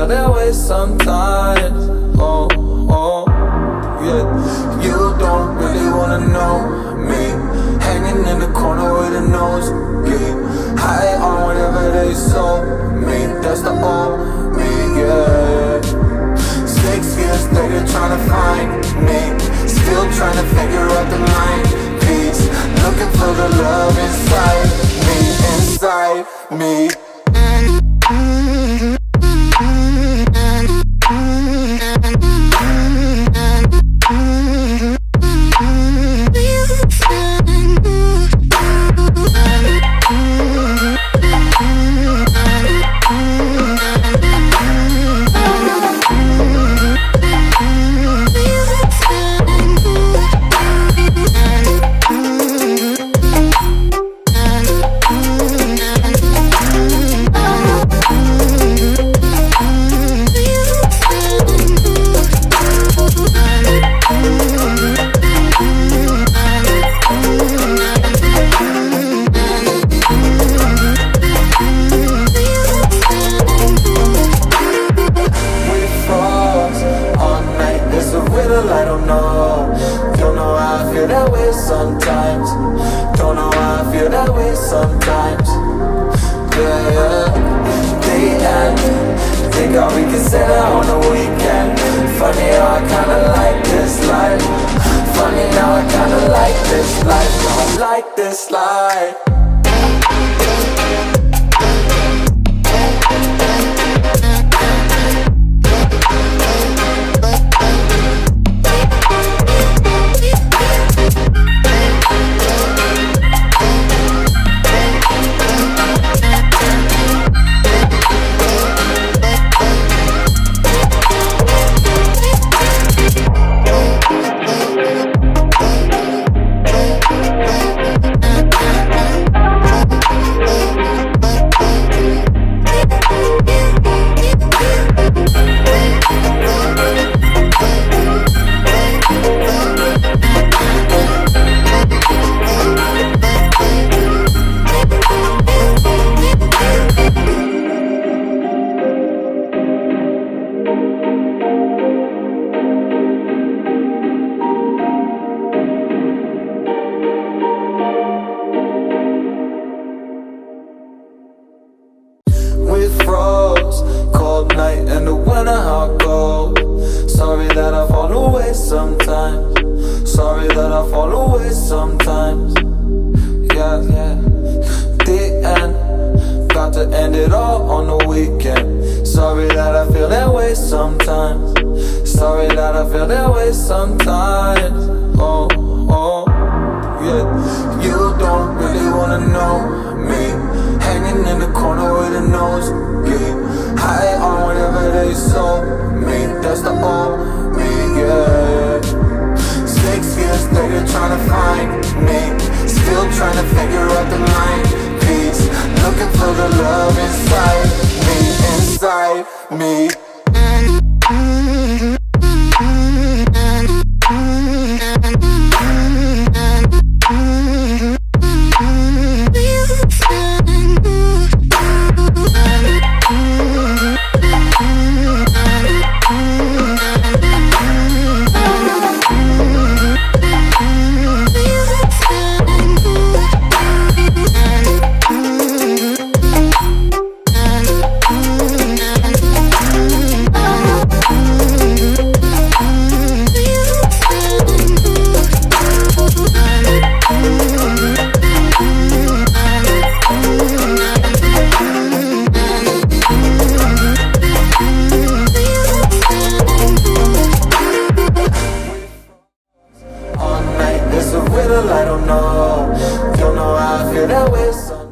feel that way sometimes. Oh, oh, yeah. You don't really wanna know me, hanging in the corner with a nosebleed, high on whatever they sold me. That's the old me, yeah. 6 years later trying to find me, still trying to figure out the mind piece, looking for the love inside me, inside me. I don't know how I feel that way sometimes. Don't know how I feel that way sometimes. Yeah, yeah. The end. Think how we can say that on the weekend. Funny how I kinda like this life. Funny how I kinda like this life. Don't like this life. Sorry that I fall away sometimes. Sorry that I fall away sometimes. Yeah, yeah. The end. Got to end it all on the weekend. Sorry that I feel that way sometimes. Sorry that I feel that way sometimes. Oh, oh, yeah. You don't really wanna know me, hanging in the corner with a nosebleed, high on whatever they sold me. That's the old me, yeah. 6 years later trying to find me, still trying to figure out the mind piece, looking for the love inside me, inside me. I don't know how I feel that way.